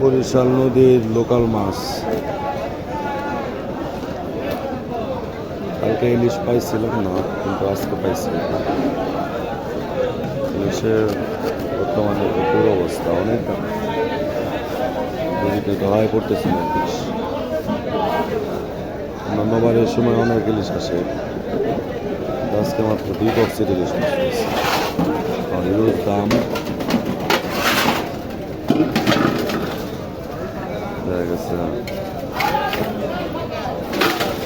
বরিশাল নদীর লোকাল মাছ। কালকে ইলিশ পাইছিলাম না, কিন্তু আজকে পাইছি। ইলিশের বর্তমানে প্রচুর অবস্থা, অনেক দাম। নদীতে ধরায় পড়তেছে না ইলিশ। অন্যান্যবারের সময় অনেক ইলিশ আসে, আজকে মাত্র 2 বক্সের ইলিশ মাছ পাইছি। আর এর দাম দেখা গেছে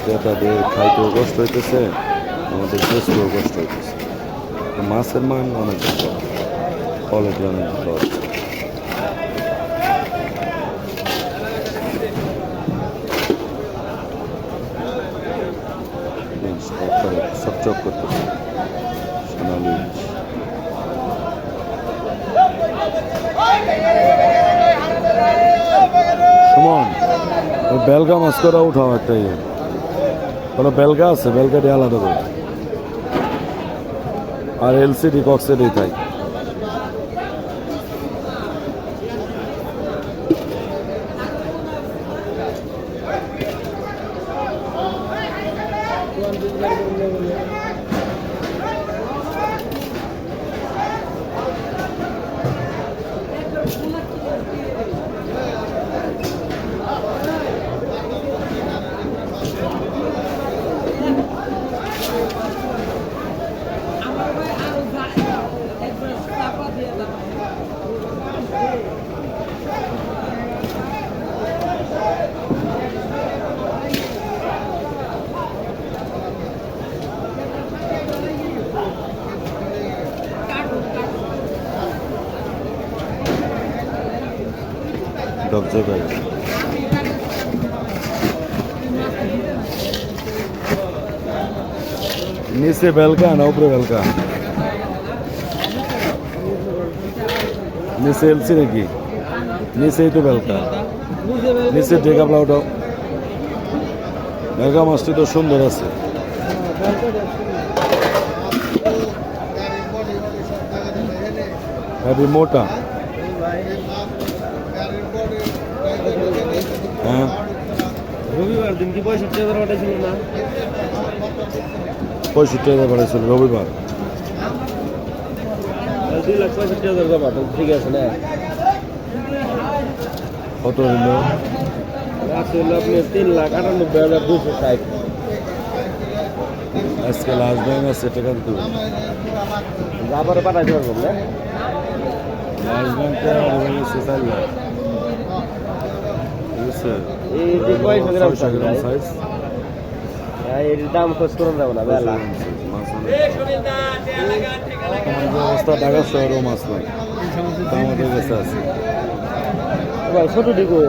ক্রেতাদের খাইতেও কষ্ট হইতেছে, আমাদের বেচতেও কষ্ট হইতেছে। মাছের মান অনেক ভালো, কোয়ালিটি অনেক ভালো আছে। চকচক করতেছে সোনালি ইলিশ। সুমন, ওই বেলগা মাছ করে উঠাও একটা। কোনো বেলগা আছে, বেলগাটি আলাদা করে। আর এলসিডি কক্সেডই তাই। নিচে বেলকা না উপরে বেলকা? নিচে এলসি নাকি? নিচেই তো বেলকা, নিচে ডেকাপলা ওটাও। বেলকা মাছটি তো সুন্দর আছে। মোটা। হ্যাঁ, রবিবার দিন কি 65,000 পাঠাইছিল না? 65,000 পাঠাইছিল রবিবার। 2,65,000 জমা, ঠিক আছে না? কত হইল? আছে হলো আপনি 3,98,260। আজকে লাস্ট ব্যাংক আছে টাকা দিতে হবে। আবার পাঠাইতে পারবো না? লাস্ট ব্যাংকে আছে 4 লাখ। এই যে 600 গ্রাম সাইজ, এর দাম খোঁজ করুন যাবো না বেলা। অবস্থা ঢাকা শহরেও মাছ নাই, আমাদের কাছে আছে। ছোট ডিগো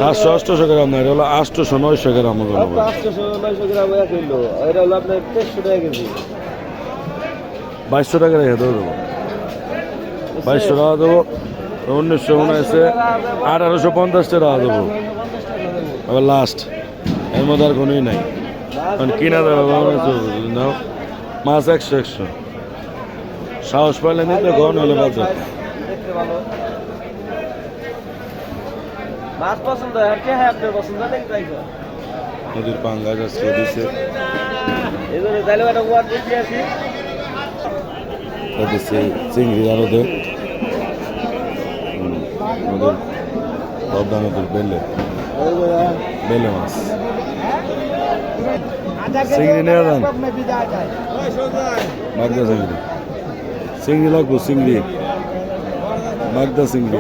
700-800 গ্রাম না, এটা হলো 800-900 গ্রাম। 800-900 গ্রাম এক কিলো, এটা হলো আপনার 300 টাকা কেজি। 2200 টাকা রেখে দেবো, 2200 টাকা দেবো। 1900 মনে আছে, 1850 টাকা দেবো। আবার লাস্ট, এর মধ্যে আর কোনোই নাই। কারণ কিনা দেবো নাও মাছ 100 সাহস পাইলে নিতে ঘন হলে বাজার। মাছ পছন্দ আর কে আপনার পছন্দ নাকি তাই? নদীর পাঙ্গাস আজকে দিছে, এজন্য তাইলে একটা ওয়ান বেশি আছে। দিচ্ছে চিংড়ি আরো দে নদীর পদ্মা নদীর বেলে মাছ। চিংড়ি নিয়ে যান, বাগদা চিংড়ি। চিংড়ি লাগবো, চিংড়ি বাগদা চিংড়ি।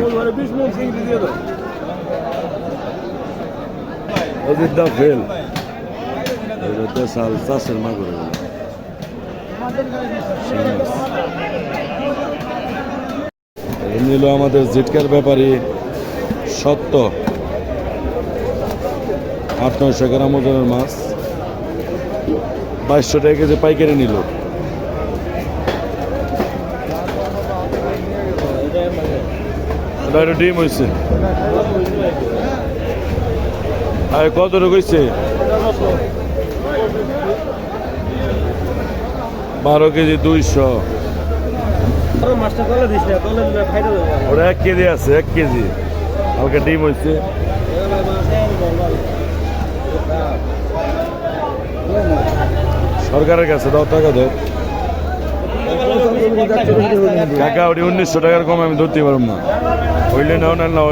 অযোধ্যা ফেল সাল চাষের মাগুর নিল আমাদের জিটকার ব্যাপারী সত্য। 800-900 গ্রাম ওজনের মাছ 2200 টাকা কেজি পাইকারি নিল। ডিম হয়েছে আর কত রয়েছে? 12 কেজি 200, মাছটা তলে দিস না, তলে দিলে ফাইটা যাবে। ওটা 1 কেজি আছে, 1 কেজি হালকা ডিম হয়েছে। সরকারের কাছে দাও, টাকা দাও কাকা। ওটি 1900 টাকার কম আমি ধরতে পারব না। হইলে নাও না নাও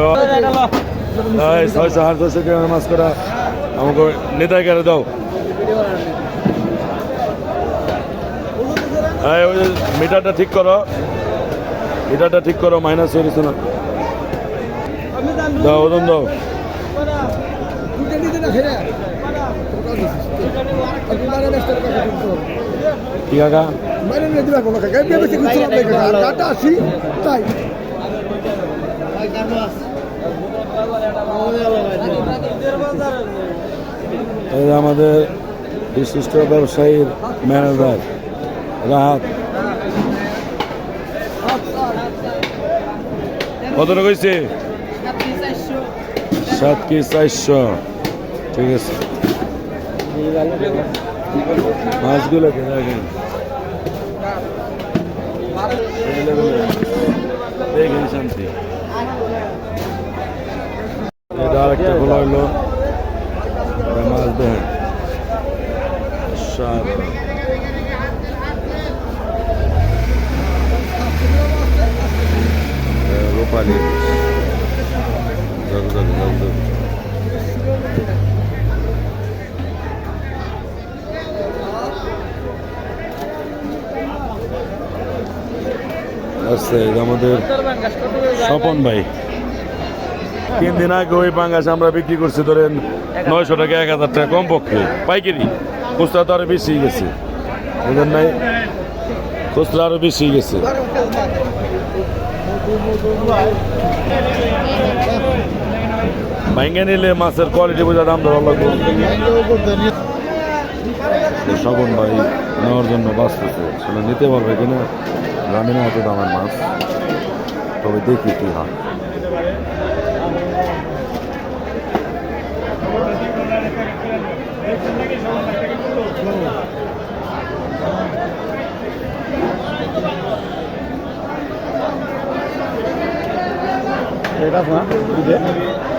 600-650 টাকার মাছ করা আমাকে নেতাই করে দাও। ওই মিটারটা ঠিক করো, মিটারটা ঠিক করো, মাইনাস হয়ে গেছে না। দাও ওজন দাও। কি কাকা? আমাদের বিশিষ্ট ব্যবসায়ীর ম্যানেজার রাহাত। কত টাকা হয়েছে? 7 কি 400। ঠিক আছে, মাছগুলোকে দেখেন, দেখেন শান্তি। এটা আরেকটা খোলা হইলো, মাছ দেখেন স্বাদ। রূপালি আছে আমাদের স্বপন ভাই। 3 দিন আগে ওই পাঙ্গাস আমরা বিক্রি করছি ধরেন 900 টাকা, 1000 টাকা কম পক্ষে পাইকারি। খুচরা তো আরো বেশি গেছে, বুঝলেন নাই? খুচরা আরো বেশি গেছে। ভাঙ্গে নিলে মাছের কোয়ালিটি বোঝা, দাম ধরা লাগবে। স্বপন ভাই নেওয়ার জন্য বাঁচতেছে, সেটা নিতে পারবে কিনা জানি না, এত দামের মাছ। তবে দেখি কি হয়।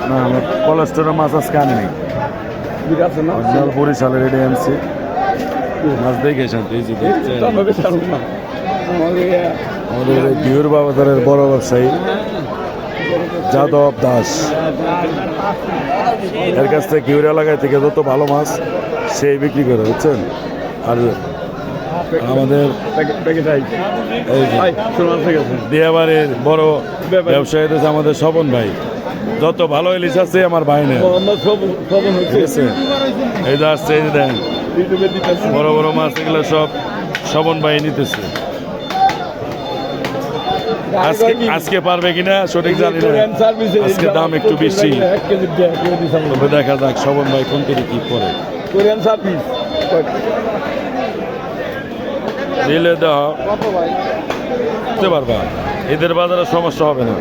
না আমার কোলেস্টোরের মাছ আজকে আনি নাই, বরিশালের রেডি আনছি মাছ। দেখে শান্তি, এই যে দেখছেন আমাদের ঘিউর বাজারের বড় ব্যবসায়ী যাদব দাস, এর কাছ থেকে ঘিউর এলাকায় থেকে যত ভালো মাছ সেই বিক্রি করে, বুঝছেন। আর আমাদের দিয়াবাড়ির বড় ব্যবসায়ী হচ্ছে আমাদের স্বপন ভাই। যত ভালো ইলিশ আছে আমার ভাই নেই, ঠিক আছে। এই যে আসছে, এই যে দেখেন বড় বড় মাছ, এগুলো সব স্বপন ভাই নিতেছে। আজকে পারবে কিনা সঠিক জানি না, আজকে দাম একটু বেশি। তবে দেখা যাক স্বপন ভাই কোন থেকে কি করে দিলে দাও বুঝতে পারবা। এদের বাজারে সমস্যা হবে না।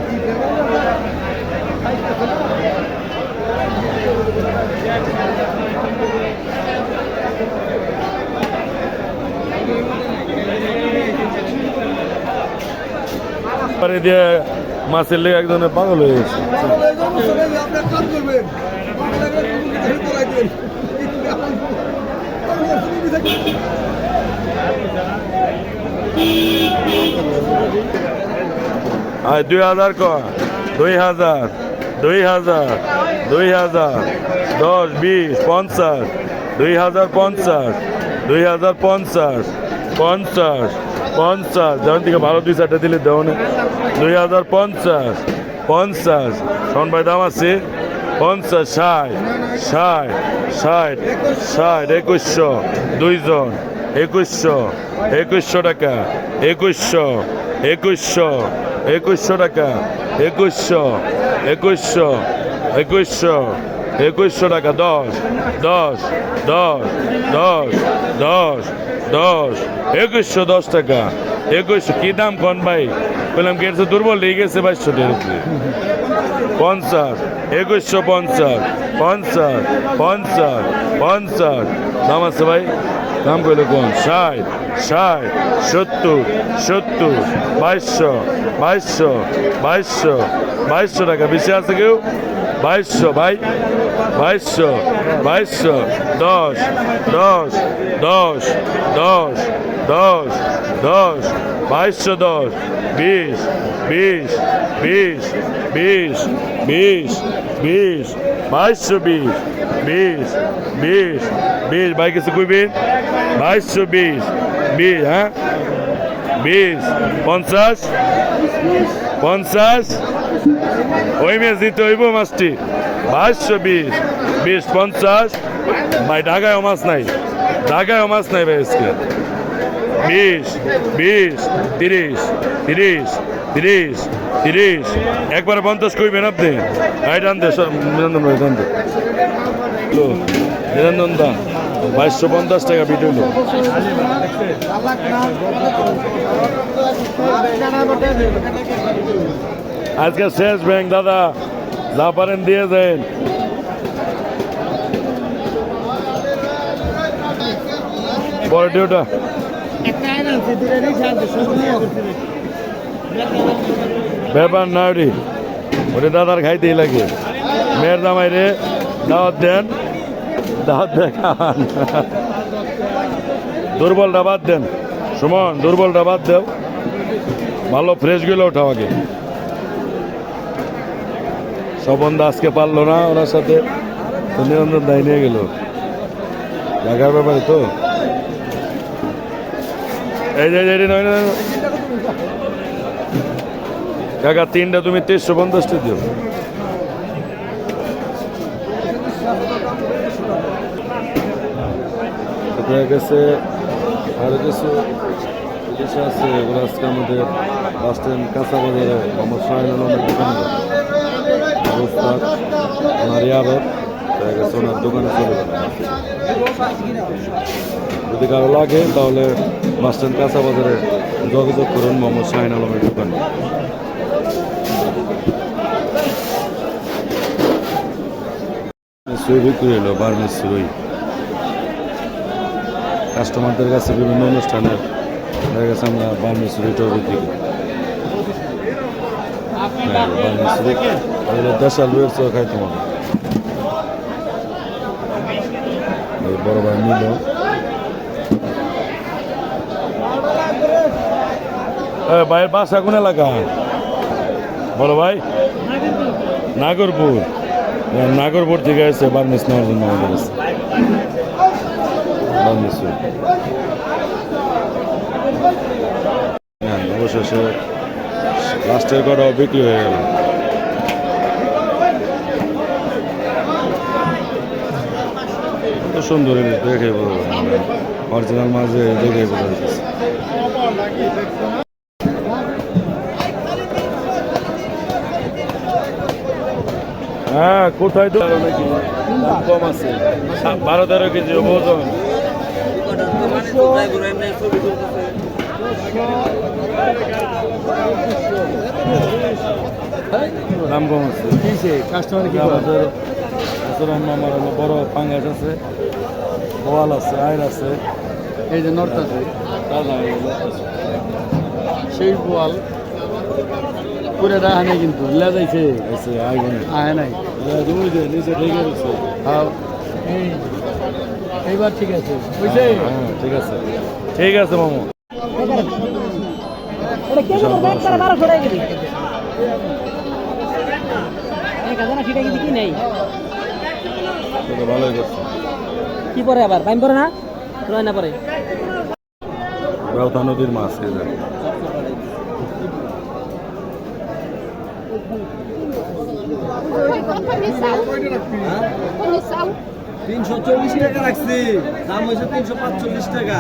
দিয়ে মাছের লেগে একজনের পাগল হয়ে গেছে। আর 2000 কর, 2000, 2000, 2000, 10, 20, 50, 2050, 2050, 50, 50, যেমন থেকে ভালো 2-4টা দিলে দেও না। 2050, 50, শোন ভাই দাম আছে 50, 60, 60, 60, 60, 2100, 2 জন 2100, 2100 টাকা, 2100, 2100, 2100 টাকা, 2100, 2100, 2100, 2100 টাকা, 10, 10, 10, 10, 10, 10, 2110 টাকা, 2100। কি দাম কোন ভাই? বললাম কি এটা দুর্বল লেগে গেছে 2200 টাকার উপরে। 50, 2150, 50, 50, 50 দাম আছে ভাই, দাম কইলে কোন 60, 60 70 70 2200 2200 2200 2200 টাকা বেশি আছে কেউ 2200 ভাই 2200 2200 10 10 10 10 10 10 2200 10 20 20 20 20 20 20 2220 20 20 20 ভাই কিছু কইবেন 2220 20 হ্যাঁ 20 50 50 ওই মেয়ে দিতে হইব মাছটি 2220 20 50 ভাই ঢাকায় মাছ নাই ঢাকায় মাছ নাই ভাই আজকে 20 20 30 30 30 30 একবার 50 কইবেন আপনি ভাই টান দে নিরঞ্জন ভাই টান দে নিরঞ্জন দা 2250 টাকা বিট হইল আজকে শেষ ব্যাংক দাদা যা পারেন দিয়ে দেন পরে ডিউটা ব্যাপার না ওটি ওটা দাদার খাইতেই লাগে মেয়ের জামাই রে দাওয়াত দেন দাওয়াত দেখান দুর্বলটা বাদ দেন সুমন দুর্বলটা বাদ দেও ভালো ফ্রেশগুলো ওঠাও আগে সবন্ধা আজকে পারলো না ওনার সাথে তো নিরঞ্জন দায় নিয়ে গেল জায়গার ব্যাপারে তো এই যে নয় না কাকা তিনটা তুমি 350টা দিও দেখা গেছে আরো কিছু জিনিস আছে এগুলো আজকে আমাদের বাস স্ট্যান্ড কাঁচা বাজারে মোহাম্মদ শাহিন আলমের দোকানে ওস্তাদ ওনার ইয়ারত দেখা গেছে ওনার দোকানে চলে যাবে যদি কারো লাগে তাহলে বাস স্ট্যান্ড কাঁচা বাজারে যোগাযোগ করুন মোহাম্মদ শাহিন আলমের দোকানে সুই বিক্রি হলো বার্মিজ সুই কাস্টমারদের কাছে বিভিন্ন অনুষ্ঠানের দেখা গেছে আমরা বার্মিজ সুইটাও বিক্রি করি বার্মিজ সুই দেশাল রয়েছে খাই তোমার বড় ভাই নিল ভাইয়ের বাসা কোন এলাকা বড় ভাই নাগরপুর নাগরপুর থেকে এসে বার্মিজ নেওয়ার জন্য আমাদের কাছে বার্মিজ অবশেষে লাস্টের কটাও বিক্রি হয়ে গেল কত সুন্দর দেখে অরিজিনাল মাঝে দেখে বোঝা যাচ্ছে হ্যাঁ কোথায় তো নাকি কম আছে 12-13 কেজি ওজন দাম কম আছে কাস্টমার কি আমাদের আমার বড় পাঙ্গাস আছে বোয়াল আছে আয়ের আছে এই যে নর্থ আছে সেই বোয়াল পুরে রাহা নেই কিন্তু লেজাইছে আয় নাই নিচে ঢেকে গেছে এইবার ঠিক আছে বুঝছে হ্যাঁ ঠিক আছে ঠিক আছে মামু ভালোই করছে কি পরে আবার টাইম পরে না নয় না পরে রাউতা নদীর মাছ এই যে 340 টাকা রাখছি দাম হয়েছে 345 টাকা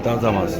তাজা মাছ